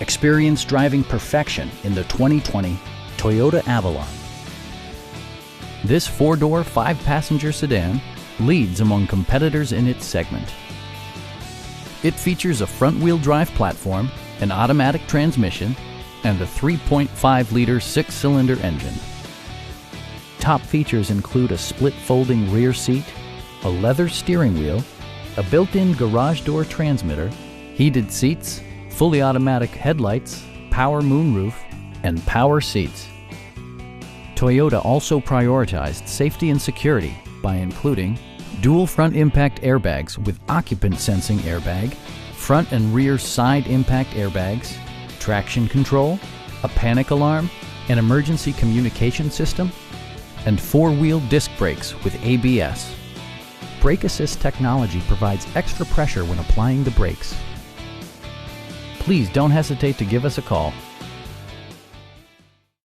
Experience driving perfection in the 2020 Toyota Avalon. This four-door, five-passenger sedan leads among competitors in its segment. It features a front-wheel drive platform, an automatic transmission, and a 3.5-liter six-cylinder engine. Top features include a split folding rear seat, a leather steering wheel, a built-in garage door transmitter, heated seats, fully automatic headlights, power moonroof, and power seats. Toyota also prioritized safety and security by including dual front impact airbags with occupant sensing airbag, front and rear side impact airbags, traction control, a panic alarm, an emergency communication system, and four-wheel disc brakes with ABS. Brake assist technology provides extra pressure when applying the brakes. Please don't hesitate to give us a call.